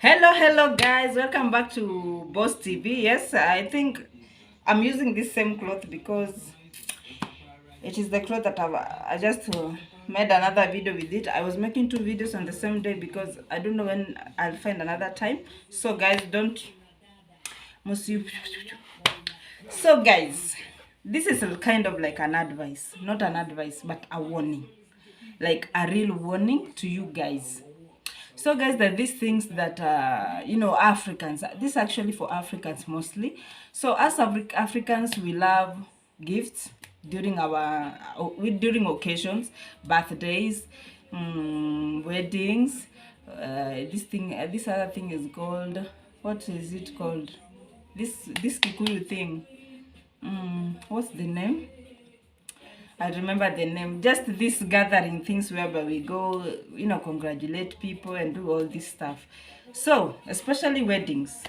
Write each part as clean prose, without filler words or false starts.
Hello guys, welcome back to Boss TV. Yes, I think I'm using this same cloth because it is the cloth that I just made another video with it. I was making two videos on the same day because I don't know when I'll find another time. So guys, don't must you. So guys, this is a kind of like an advice, not an advice, but a warning, like a real warning to you guys. So guys, that these things that Africans, this is actually for Africans mostly. So as Africans, we love gifts during during occasions, birthdays, weddings. This other thing is called, what is it called? This Kikuyu thing. What's the name? I remember the name. Just this gathering things whereby we go, congratulate people and do all this stuff. So, especially weddings.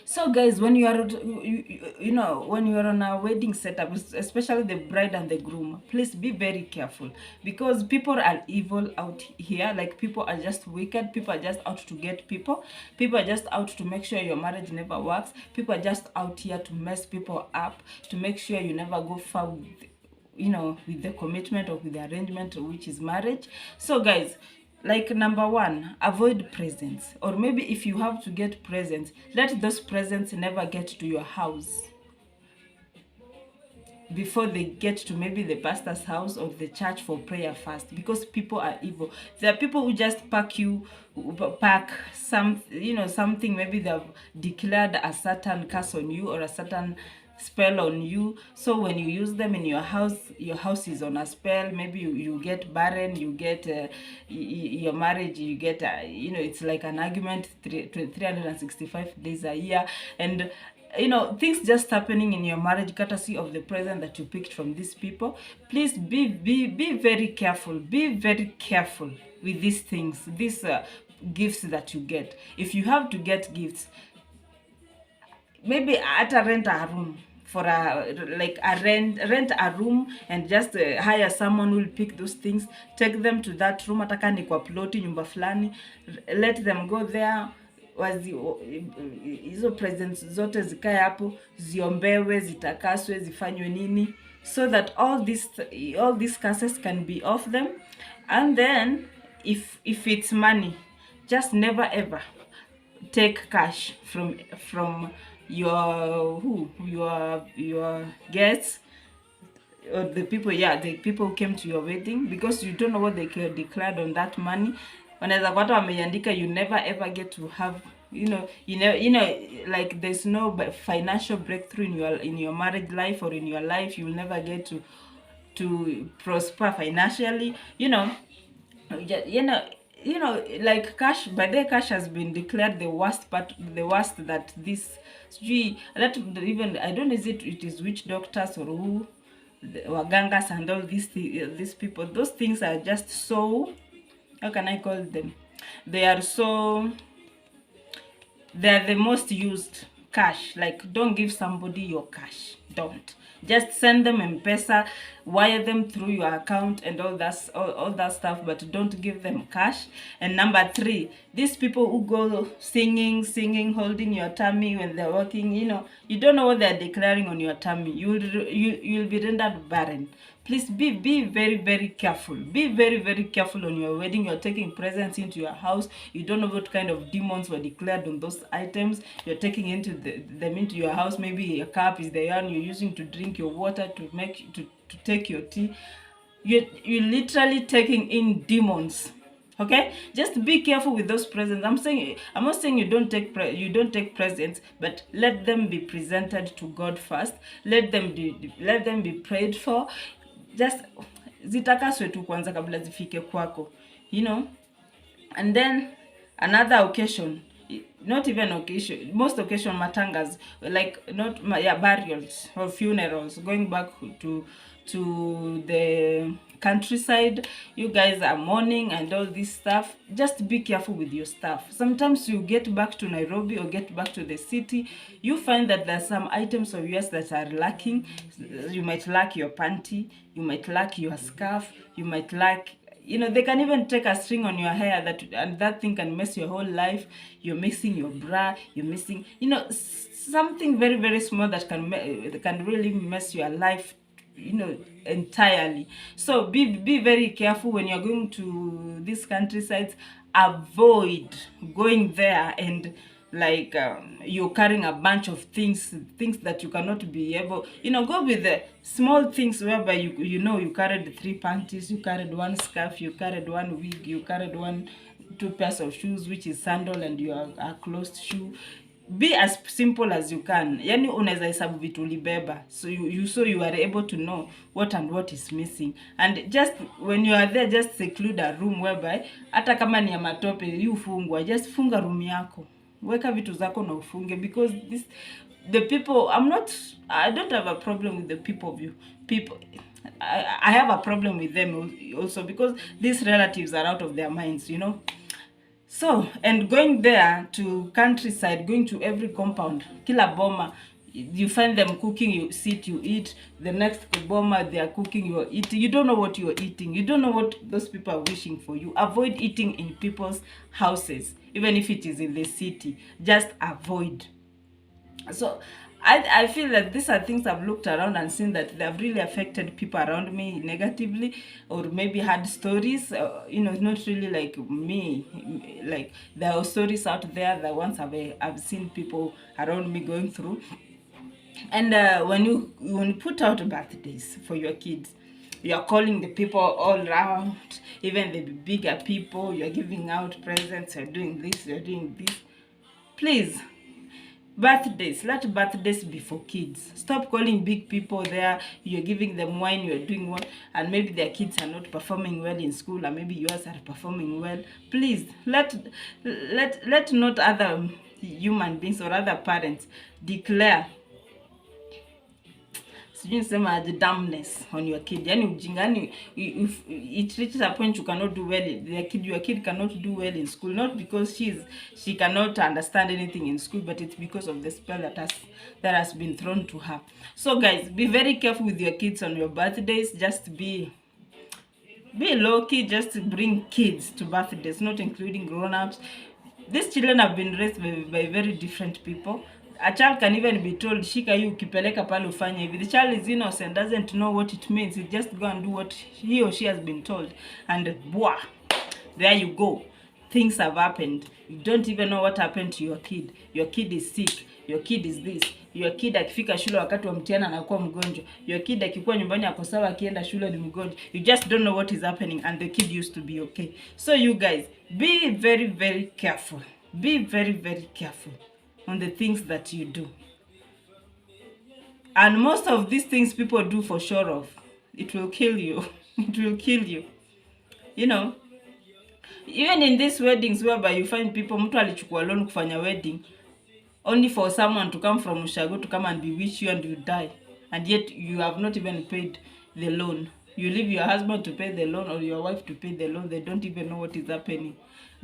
So guys, when you are, when you are on a wedding setup, especially the bride and the groom, please be very careful because people are evil out here. Like people are just wicked. People are just out to get people. People are just out to make sure your marriage never works. People are just out here to mess people up, to make sure you never go far with the commitment or with the arrangement, which is marriage. So guys, like number one, avoid presents, or maybe if you have to get presents, let those presents never get to your house before they get to maybe the pastor's house or the church for prayer first, because people are evil. There are people who just pack something, maybe they've declared a certain curse on you or a certain spell on you. So when you use them in your house is on a spell. Maybe you get barren, you get your marriage, you get it's like an argument 365 days a year. And things just happening in your marriage courtesy of the present that you picked from these people. Please be very careful. Be very careful with these things, these gifts that you get. If you have to get gifts, maybe at a rent a room for rent a room and just hire someone who will pick those things. Take them to that room, ataka ni kwa ploti nyumba fulani, let them go there, hizo presents zote zikae hapo, ziombewe, zitakaswe, zifanywe nini, so that all these curses can be off them. And then if it's money, just never ever take cash from your guests, or the people who came to your wedding, because you don't know what they declared on that money. Wanaweza pata wameandika, you never ever get to have like there's no financial breakthrough in your marriage life or in your life. You will never get to prosper financially. Like cash, by the cash has been declared the worst that this that even I don't know, it is witch doctors or who, the wagangas and all these people. Those things are just so, how can I call them, they are the most used cash. Like, don't give somebody your cash. Don't. Just send them M-Pesa, wire them through your account and all that stuff, but don't give them cash. And number three, these people who go singing, holding your tummy when they're walking, you don't know what they're declaring on your tummy. You'll be rendered barren. Please be very, very careful. Be very, very careful on your wedding. You're taking presents into your house. You don't know what kind of demons were declared on those items. You're taking them into your house. Maybe a cup is the one you're using to drink your water, to take your tea. You're literally taking in demons. Okay, just be careful with those presents. I'm not saying you don't take presents, but let them be presented to God first. Let them be prayed for. Just zitakaswe tu kwanza kabla zifike kwako, and then another occasion, not even occasion, most occasion, matangas, like not burials or funerals, going back to the countryside. You guys are mourning and all this stuff. Just be careful with your stuff. Sometimes you get back to Nairobi or get back to the city, you find that there's some items of yours that are lacking. You might lack your panty, you might lack your scarf, you might lack You know, they can even take a string on your hair, and that thing can mess your whole life. You're missing your bra, you're missing, you know, something very, very small that can really mess your life, you know, entirely. So be very careful when you're going to these countrysides. Avoid going there and like you're carrying a bunch of things that you cannot be able, you know. Go with the small things whereby you know you carried 3 panties, you carried 1 scarf, you carried 1 wig, you carried 2 pairs of shoes, which is sandal, and your a closed shoe. Be as simple as you can. Yani unaweza hesabu vitu ulibeba, so you are able to know what and what is missing. And just when you are there, just seclude a room whereby hata kama ni ya matope you fungwa, just funga room yako, weka vitu zako na ufunge, because the people, I don't have a problem with the people. I have a problem with them also, because these relatives are out of their minds, you know. So, and going there to countryside, going to every compound, kila boma, you find them cooking, you sit, you eat. The next boma, they are cooking, you are eating. You don't know what you are eating. You don't know what those people are wishing for you. Avoid eating in people's houses, even if it is in the city. Just avoid. So I feel that these are things I've looked around and seen that they have really affected people around me negatively, or maybe had stories, you know, not really like me. Like there are stories out there that once I've seen people around me going through. And when you put out birthdays for your kids, you are calling the people all around, even the bigger people, you're giving out presents, you're doing this, you're doing this. Please, birthdays, let birthdays be for kids. Stop calling big people there. You're giving them wine, you're doing what, and maybe their kids are not performing well in school, or maybe yours are performing well. Please let not other human beings or other parents declare, sijui nisema the dumbness on your kid. Yani ujingani, if it reaches a point you cannot do well, your kid cannot do well in school, not because she cannot understand anything in school, but it's because of the spell that has been thrown to her. So guys, be very careful with your kids on your birthdays. Just be low key. Just bring kids to birthdays, not including grown-ups. These children have been raised by very different people. A child can even be told, shika hii ukipeleka pale ufanye hivi. The child is innocent, doesn't know what it means. He just go and do what he or she has been told. And boah, there you go. Things have happened. You don't even know what happened to your kid. Your kid is sick. Your kid is this. Your kid akifika shule wakati wa mtihani anakuwa mgonjwa. Your kid akikuwa nyumbani ako sawa, akienda shule ni mgonjwa. You just don't know what is happening, and the kid used to be okay. So you guys, be very, very careful. Be very, very careful on the things that you do. And most of these things people do for sure of, it will kill you. It will kill you. You know, even in these weddings whereby you find people, mtu alichukua loan kufanya wedding only for someone to come from Ushago to come and bewitch you and you die, and yet you have not even paid the loan. You leave your husband to pay the loan, or your wife to pay the loan. They don't even know what is happening.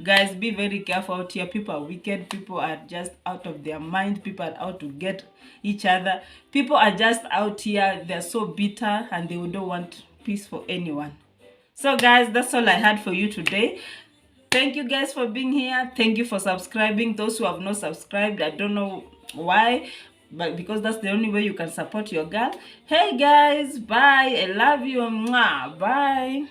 Guys, be very careful out here. People are wicked. People are just out of their mind. People are out to get each other. People are just out here. They're so bitter and they don't want peace for anyone. So guys, that's all I had for you today. Thank you guys for being here. Thank you for subscribing. Those who have not subscribed, I don't know why, but because that's the only way you can support your girl. Hey guys, bye. I love you. Mwah. Bye.